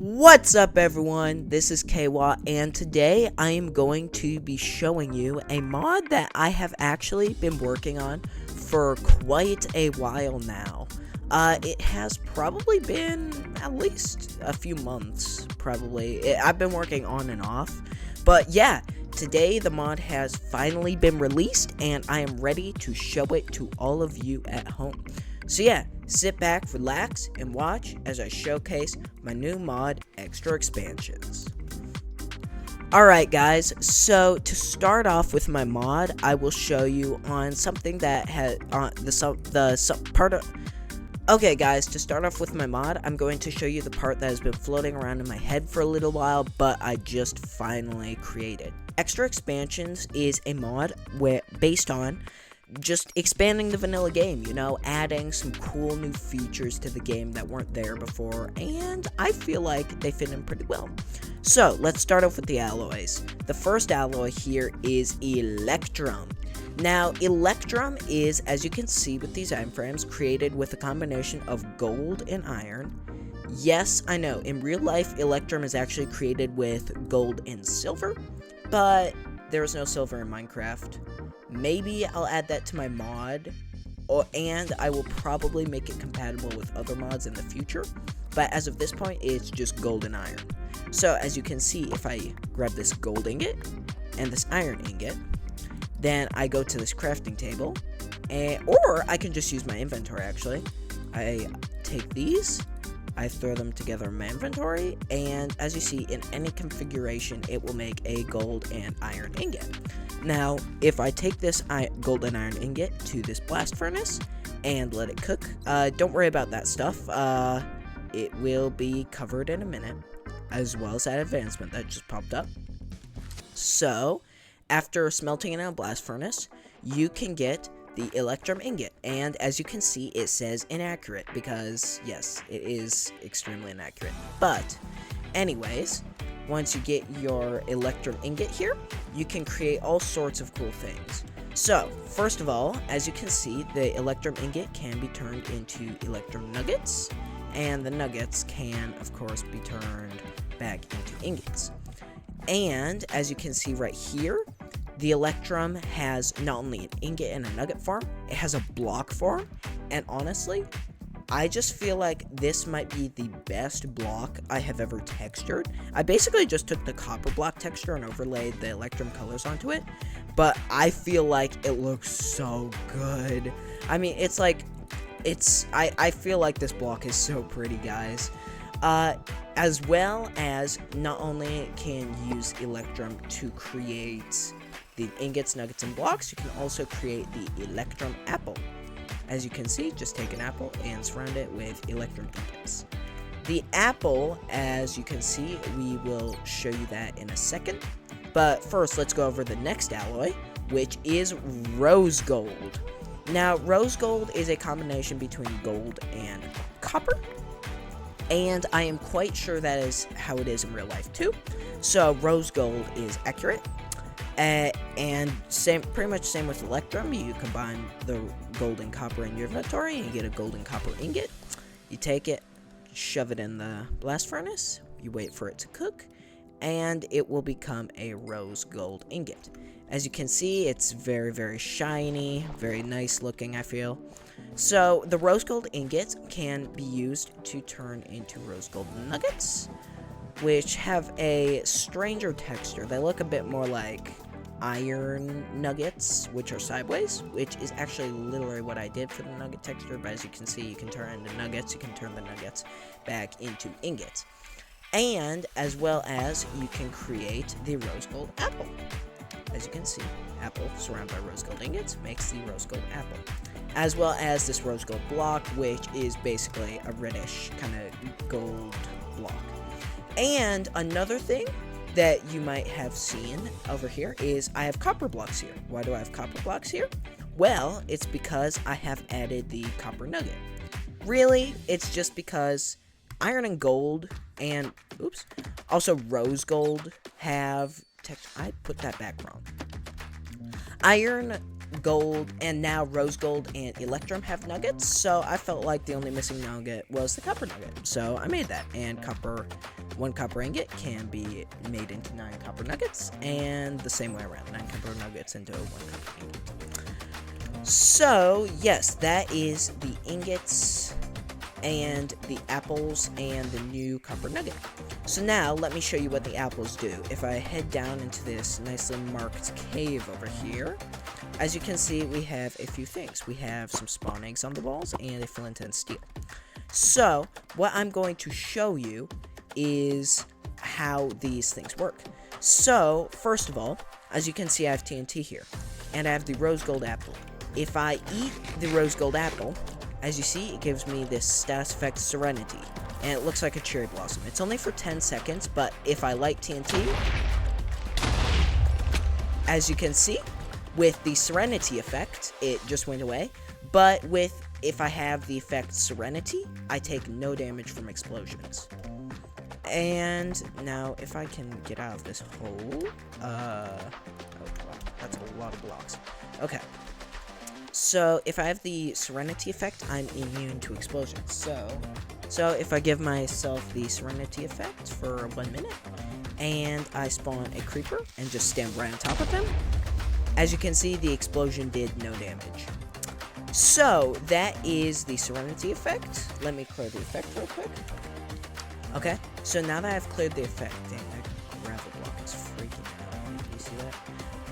What's up everyone, this is KWA, and today I am going to be showing you a mod that I have actually been working on for quite a while now. It has probably been at least a few months, probably. I've been working on and off, but yeah, today the mod has finally been released and I am ready to show it to all of you at home. So yeah, sit back, relax, and watch as I showcase my new mod, Extra Expansions. Alright guys, so to start off with my mod, I will show you on something that had Okay guys, to start off with my mod, I'm going to show you the part that has been floating around in my head for a little while, but I just finally created. Extra Expansions is a mod based on just expanding the vanilla game, adding some cool new features to the game that weren't there before, and I feel like they fit in pretty well. So, let's start off with the alloys. The first alloy here is Electrum. Now, Electrum is, as you can see with these iframes, created with a combination of gold and iron. Yes, I know, in real life, Electrum is actually created with gold and silver, but there's no silver in Minecraft. Maybe I'll add that to my mod, and I will probably make it compatible with other mods in the future, but as of this point, it's just gold and iron. So, as you can see, if I grab this gold ingot and this iron ingot, then I go to this crafting table, or I can just use my inventory, actually. I take these, I throw them together in my inventory, and as you see, in any configuration, it will make a gold and iron ingot. Now, if I take this gold and iron ingot to this blast furnace and let it cook, don't worry about that stuff. It will be covered in a minute, as well as that advancement that just popped up. So, after smelting it in a blast furnace, you can get the Electrum ingot, and as you can see, it says inaccurate because, yes, it is extremely inaccurate. But, anyways, once you get your Electrum ingot here, you can create all sorts of cool things. So, first of all, as you can see, the Electrum ingot can be turned into Electrum nuggets, and the nuggets can, of course, be turned back into ingots. And, as you can see right here, the Electrum has not only an ingot and a nugget form, it has a block form, and honestly, I just feel like this might be the best block I have ever textured. I basically just took the copper block texture and overlaid the Electrum colors onto it, but I feel like it looks so good. I mean, I feel like this block is so pretty, guys. As well as, not only can you use Electrum to create the ingots, nuggets, and blocks, you can also create the Electrum apple. As you can see, just take an apple and surround it with Electrum ingots. The apple, as you can see, we will show you that in a second. But first, let's go over the next alloy, which is rose gold. Now, rose gold is a combination between gold and copper, and I am quite sure that is how it is in real life too. So, rose gold is accurate. And pretty much same with Electrum. You combine the gold and copper in your inventory and you get a gold and copper ingot. You take it, shove it in the blast furnace, you wait for it to cook, and it will become a rose gold ingot. As you can see, it's very, very shiny, very nice looking, I feel. So, the rose gold ingots can be used to turn into rose gold nuggets, which have a stranger texture. They look a bit more like iron nuggets, which are sideways, which is actually literally what I did for the nugget texture, but as you can see, you can turn into nuggets, you can turn the nuggets back into ingots. And, as well as, you can create the rose gold apple. As you can see, apple surrounded by rose gold ingots makes the rose gold apple. As well as this rose gold block, which is basically a reddish kind of gold block. And another thing that you might have seen over here is I have copper blocks here. Why do I have copper blocks here? Well, it's because I have added the copper nugget. Really, it's just because iron and gold and, also rose gold have I put that back wrong. Iron, gold, and now rose gold and Electrum have nuggets, so I felt like the only missing nugget was the copper nugget, so I made that, and copper 1 copper ingot can be made into 9 copper nuggets, and the same way around, 9 copper nuggets into 1 copper ingot. So, yes, that is the ingots and the apples and the new copper nugget. So now, let me show you what the apples do. If I head down into this nicely marked cave over here, as you can see, we have a few things. We have some spawn eggs on the walls and a flint and steel. So, what I'm going to show you is how these things work. So, first of all, as you can see, I have TNT here, and I have the rose gold apple. If I eat the rose gold apple, as you see, it gives me this status effect Serenity, and it looks like a cherry blossom. It's only for 10 seconds, but if I light TNT, as you can see, with the Serenity effect, it just went away, but if I have the effect Serenity, I take no damage from explosions. And now, if I can get out of this hole, oh, wow, that's a lot of blocks. Okay. So, if I have the Serenity effect, I'm immune to explosions. So if I give myself the Serenity effect for 1 minute, and I spawn a creeper, and just stand right on top of him, as you can see, the explosion did no damage. So, that is the Serenity effect. Let me clear the effect real quick. Okay, so now that I've cleared the effect, dang, that gravel block is freaking out. Do you see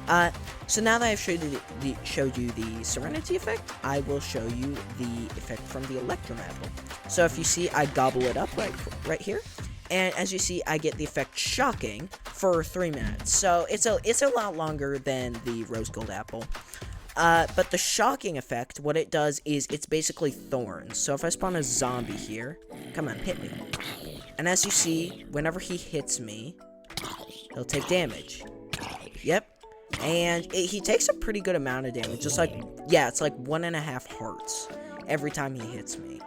that? So now that I've showed you the Serenity effect, I will show you the effect from the Electrum Apple. So if you see, I gobble it up right here, and as you see, I get the effect Shocking for 3 minutes. So it's a lot longer than the Rose Gold Apple. But the Shocking effect, what it does is it's basically thorns. So if I spawn a zombie here, come on, hit me. And as you see, whenever he hits me, he'll take damage. Yep. And he takes a pretty good amount of damage. Just like, yeah, it's like 1.5 hearts every time he hits me.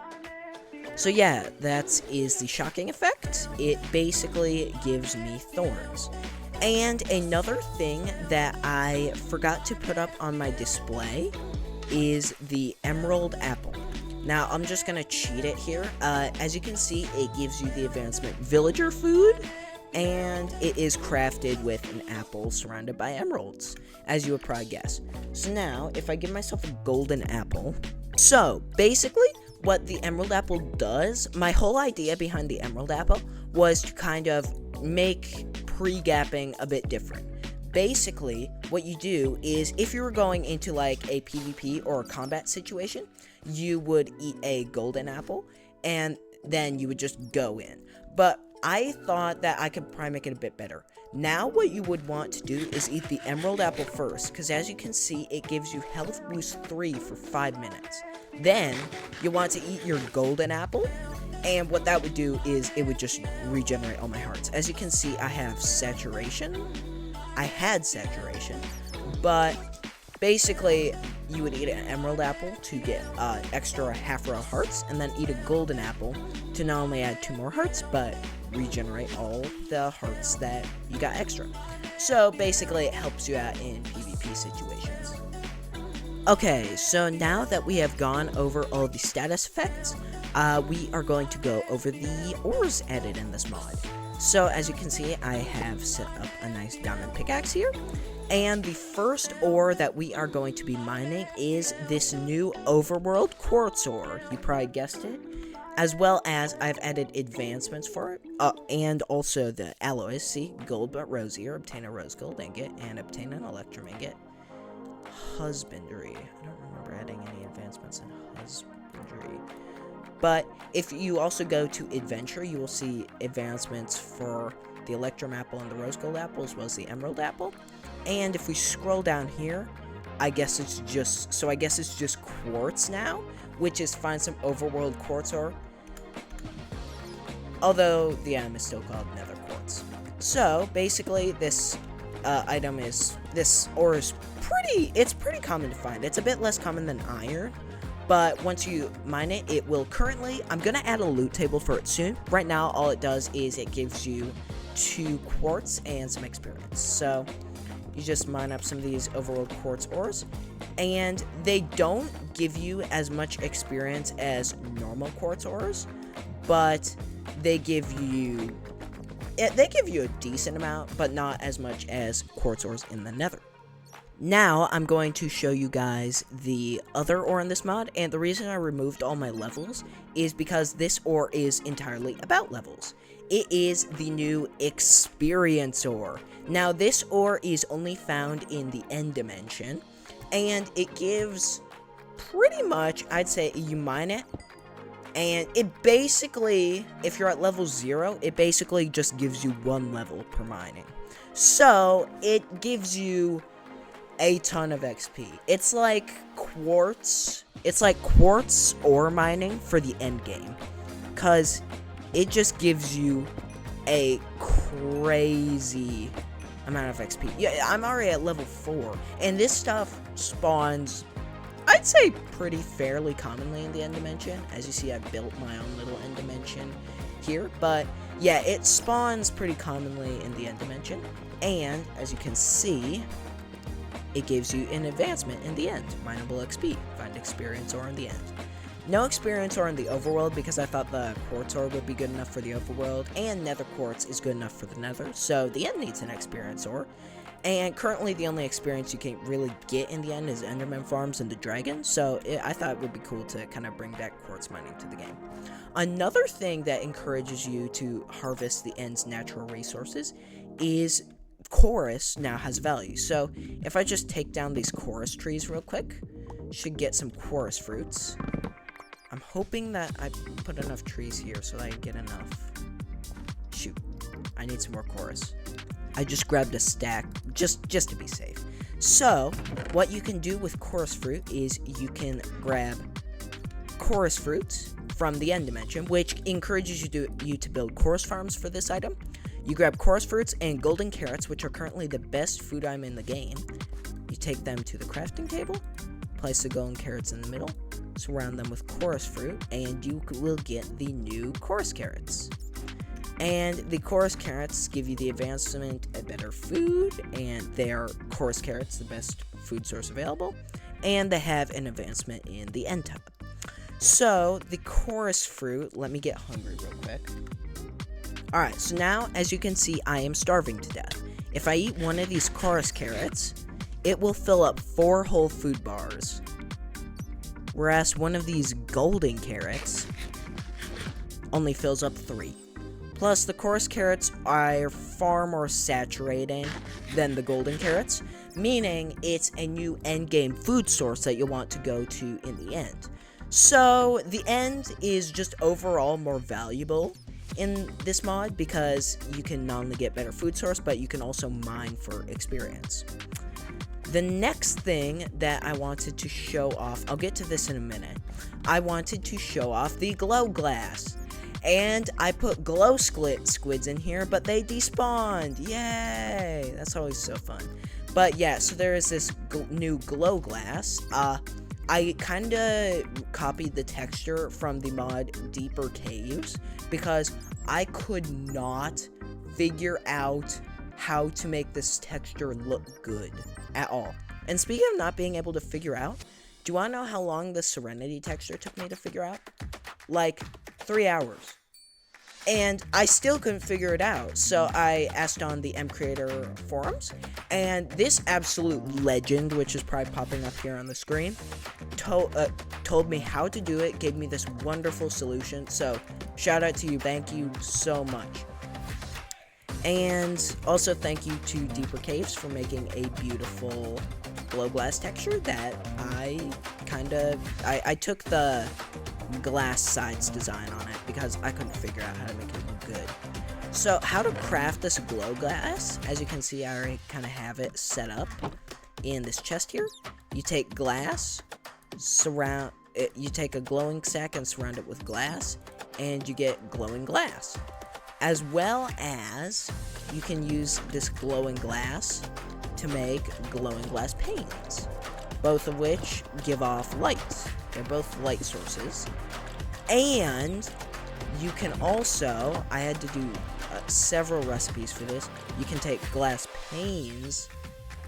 So yeah, that is the Shocking effect. It basically gives me thorns. And another thing that I forgot to put up on my display is the Emerald Apple. Now, I'm just going to cheat it here. As you can see, it gives you the advancement Villager Food, and it is crafted with an apple surrounded by emeralds, as you would probably guess. So now, if I give myself a golden apple, so basically, what the Emerald Apple does, my whole idea behind the Emerald Apple was to kind of make pre-gapping a bit different. Basically, what you do is, if you were going into like a PvP or a combat situation, you would eat a golden apple, and then you would just go in. But I thought that I could probably make it a bit better. Now, what you would want to do is eat the Emerald Apple first, because as you can see, it gives you health boost 3 for 5 minutes. Then, you want to eat your golden apple, and what that would do is it would just regenerate all my hearts. As you can see, I have saturation. I had saturation, but basically, you would eat an Emerald Apple to get extra half row hearts, and then eat a golden apple to not only add 2 more hearts, but regenerate all the hearts that you got extra. So basically, it helps you out in PvP situations. Okay, so now that we have gone over all the status effects, we are going to go over the ores added in this mod. So as you can see, I have set up a nice diamond pickaxe here. And the first ore that we are going to be mining is this new overworld quartz ore. You probably guessed it. As well as I've added advancements for it. And also the alloys. See, gold but rosier. Obtain a rose gold ingot and obtain an electrum ingot. Husbandry. I don't remember adding any advancements in husbandry. But if you also go to adventure, you will see advancements for the electrum apple and the rose gold apple, as well as the emerald apple. And if we scroll down here, I guess it's just quartz now, which is find some overworld quartz ore. Although the item is still called nether quartz. So basically, this ore is pretty common to find. It's a bit less common than iron. But once you mine it, it will currently, I'm going to add a loot table for it soon. Right now, all it does is it gives you 2 quartz and some experience. So you just mine up some of these overworld quartz ores. And they don't give you as much experience as normal quartz ores, but they give you they give you a decent amount, but not as much as quartz ores in the nether. Now, I'm going to show you guys the other ore in this mod, and the reason I removed all my levels is because this ore is entirely about levels. It is the new experience ore. Now, this ore is only found in the end dimension, and it gives pretty much, I'd say, you mine it, and it basically, if you're at level 0, it basically just gives you 1 level per mining. So, it gives you a ton of XP. It's like quartz ore mining for the end game, cause it just gives you a crazy amount of XP. Yeah, I'm already at level 4, and this stuff spawns, I'd say, pretty fairly commonly in the end dimension. As you see, I built my own little end dimension here, but yeah, it spawns pretty commonly in the end dimension, and as you can see, it gives you an advancement in the end. Mineable XP. Find experience ore in the end. No experience ore in the overworld because I thought the quartz ore would be good enough for the overworld, and nether quartz is good enough for the nether, so the end needs an experience ore. And currently the only experience you can really get in the end is enderman farms and the dragon, so I thought it would be cool to kind of bring back quartz mining to the game. Another thing that encourages you to harvest the end's natural resources is chorus now has value. So if I just take down these chorus trees real quick, should get some chorus fruits. I'm hoping that I put enough trees here so that I get enough. Shoot, I need some more chorus. I just grabbed a stack just to be safe. So what you can do with chorus fruit is you can grab chorus fruits from the end dimension, which encourages you to build chorus farms for this item. You grab chorus fruits and golden carrots, which are currently the best food item in the game. You take them to the crafting table, place the golden carrots in the middle, surround them with chorus fruit, and you will get the new chorus carrots. And the chorus carrots give you the advancement at better food, and they are chorus carrots, the best food source available, and they have an advancement in the end tab. So, the chorus fruit, let me get hungry real quick. Alright, so now, as you can see, I am starving to death. If I eat one of these chorus carrots, it will fill up 4 whole food bars. Whereas one of these golden carrots only fills up 3. Plus, the chorus carrots are far more saturating than the golden carrots, meaning it's a new endgame food source that you'll want to go to in the end. So, the end is just overall more valuable in this mod because you can not only get better food source, but you can also mine for experience. The next thing that I wanted to show off, I'll get to this in a minute, I wanted to show off the glow glass. And I put glow squids in here, but they despawned. Yay! That's always so fun. But yeah, so there is this new glow glass. I kind of copied the texture from the mod Deeper Caves because I could not figure out how to make this texture look good at all. And speaking of not being able to figure out, do you want to know how long the Serenity texture took me to figure out? Like 3 hours. And I still couldn't figure it out, so I asked on the mCreator forums, and this absolute legend, which is probably popping up here on the screen, told me how to do it, gave me this wonderful solution, so shout out to you, thank you so much. And also thank you to Deeper Caves for making a beautiful glow glass texture that I took the glass sides design on it because I couldn't figure out how to make it look good. So how to craft this glow glass, as you can see I already kind of have it set up in this chest here. You take glass, you take a glowing sack and surround it with glass, and you get glowing glass. As well as you can use this glowing glass to make glowing glass panes, both of which give off light. They're both light sources. And you can also, I had to do several recipes for this, you can take glass panes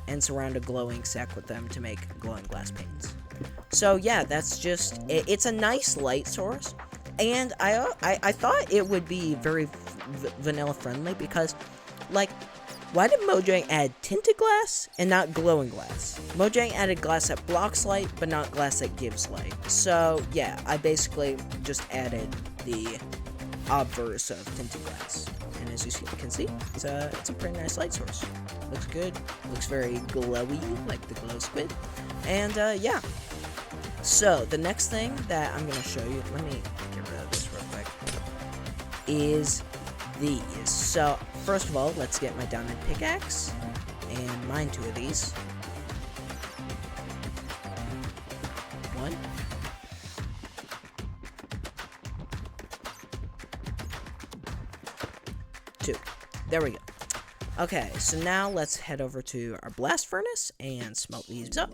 and surround a glowing sack with them to make glowing glass panes. So yeah, that's just, it's a nice light source. And I thought it would be very vanilla friendly because, like, why did Mojang add tinted glass and not glowing glass? Mojang added glass that blocks light, but not glass that gives light. So, yeah, I basically just added the obverse of tinted glass. And as you can see, it's a pretty nice light source. Looks good. Looks very glowy, like the glow squid. And, yeah. So, the next thing that I'm going to show you, let me get rid of this real quick, is these. So, first of all, let's get my diamond pickaxe and mine 2 of these. 1. 2. There we go. Okay, so now let's head over to our blast furnace and smelt these up.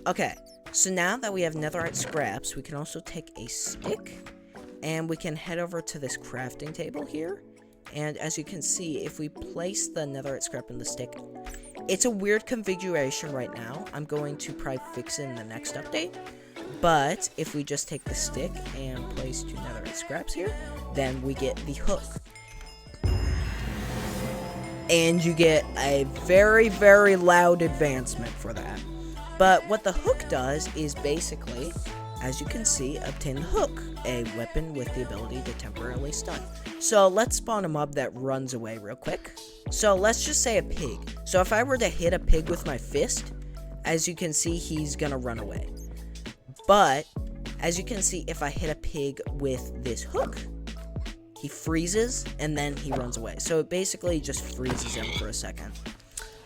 Okay, so now that we have netherite scraps, we can also take a stick and we can head over to this crafting table here. And as you can see, if we place the netherite scrap in the stick, it's a weird configuration right now. I'm going to probably fix it in the next update. But if we just take the stick and place 2 netherite scraps here, then we get the hook. And you get a very, very loud advancement for that. But what the hook does is basically, as you can see, obtain the hook, a weapon with the ability to temporarily stun. So let's spawn a mob that runs away real quick. So let's just say a pig. So if I were to hit a pig with my fist, as you can see, he's gonna run away. But as you can see, if I hit a pig with this hook, he freezes and then he runs away. So it basically just freezes him for a second.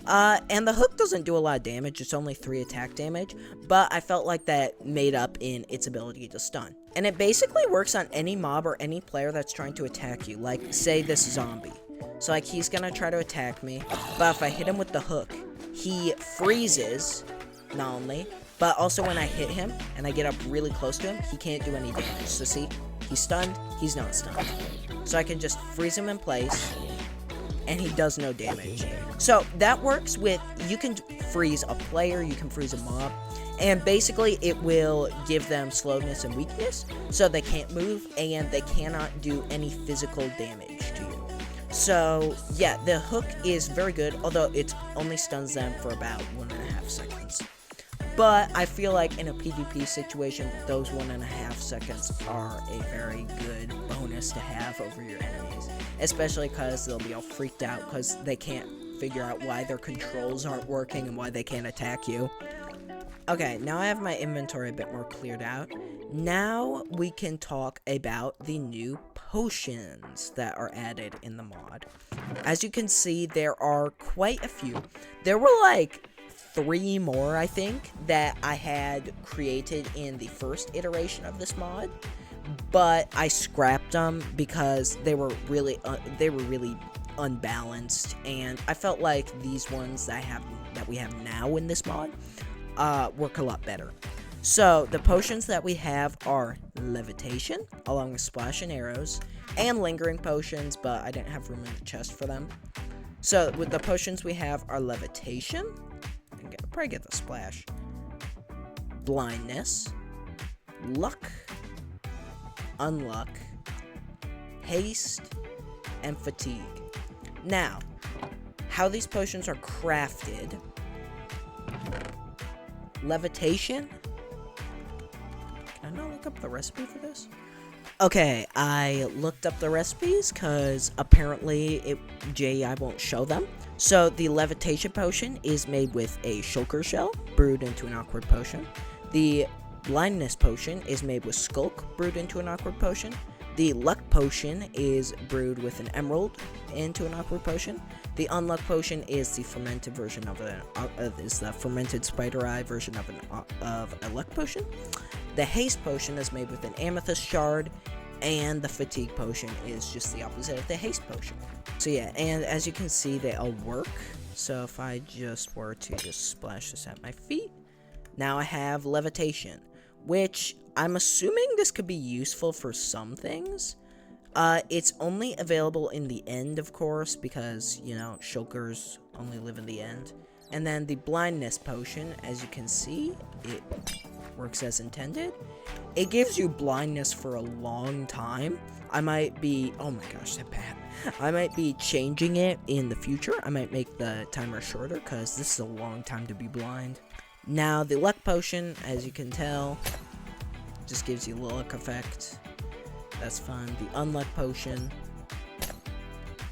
And the hook doesn't do a lot of damage, it's only 3 attack damage, but I felt like that made up in its ability to stun. And it basically works on any mob or any player that's trying to attack you, like, say this zombie. So, like, he's gonna try to attack me, but if I hit him with the hook, he freezes, not only, but also when I hit him, and I get up really close to him, he can't do any damage. So see, he's stunned, he's not stunned. So I can just freeze him in place, and he does no damage. So that works with, you can freeze a player, you can freeze a mob, and basically it will give them slowness and weakness, so they can't move, and they cannot do any physical damage to you. So yeah, the hook is very good, although it only stuns them for about 1.5 seconds. But I feel like in a PvP situation, those 1.5 seconds are a very good bonus to have over your enemies. Especially because they'll be all freaked out because they can't figure out why their controls aren't working and why they can't attack you. Okay, now I have my inventory a bit more cleared out. Now we can talk about the new potions that are added in the mod. As you can see, there are quite a few. There were like 3 more, I think, that I had created in the first iteration of this mod, but I scrapped them because they were really unbalanced, and I felt like these ones that we have now in this mod work a lot better. So the potions that we have are levitation, along with splash and arrows, and lingering potions, but I didn't have room in the chest for them. So with the potions we have are levitation, probably get the splash, blindness, luck, unluck, haste, and fatigue. Now, how these potions are crafted: levitation. Can I not look up the recipe for this? Okay, I looked up the recipes because apparently JEI won't show them. So the levitation potion is made with a shulker shell brewed into an awkward potion. The blindness potion is made with skulk brewed into an awkward potion. The luck potion is brewed with an emerald into an awkward potion. The unluck potion is the fermented version of the fermented spider eye version of a luck potion. The haste potion is made with an amethyst shard, and the fatigue potion is just the opposite of the haste potion. So yeah, and as you can see, they all work. So if I just were to just splash this at my feet, now I have levitation, which I'm assuming this could be useful for some things. It's only available in the end, of course, because, you know, shulkers only live in the end. And then the blindness potion, as you can see, it works as intended. It gives you blindness for a long time. I might be, oh my gosh, that bat. I might be changing it in the future. I might make the timer shorter because this is a long time to be blind. Now, the luck potion, as you can tell, just gives you a luck effect. That's fun. The unluck potion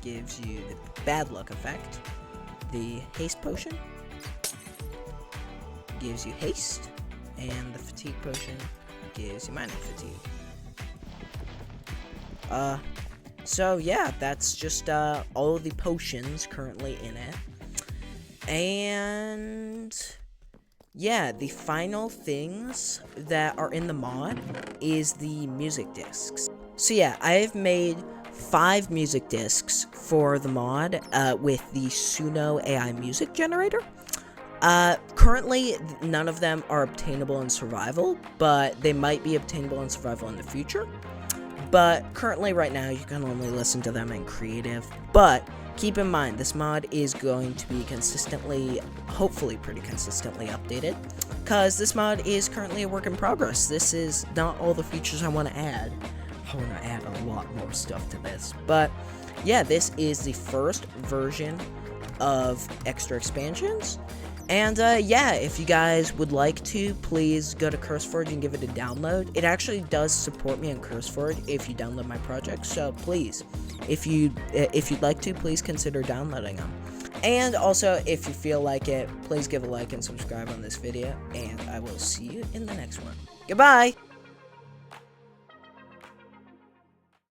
gives you the bad luck effect. The haste potion gives you haste. And the fatigue potion gives you minor fatigue. So yeah, that's just all of the potions currently in it. And yeah, the final things that are in the mod is the music discs. So yeah, I've made 5 music discs for the mod with the Suno AI music generator. Currently, none of them are obtainable in survival, but they might be obtainable in survival in the future. But currently, right now, you can only listen to them in creative. But keep in mind, this mod is going to be consistently, hopefully pretty consistently updated, because this mod is currently a work in progress. This is not all the features I want to add. I want to add a lot more stuff to this. But yeah, this is the first version of extra expansions. And yeah, if you guys would like to, please go to CurseForge and give it a download. It actually does support me on CurseForge if you download my project, so please, if you'd like to, please consider downloading them. And also, if you feel like it, please give a like and subscribe on this video, and I will see you in the next one. Goodbye!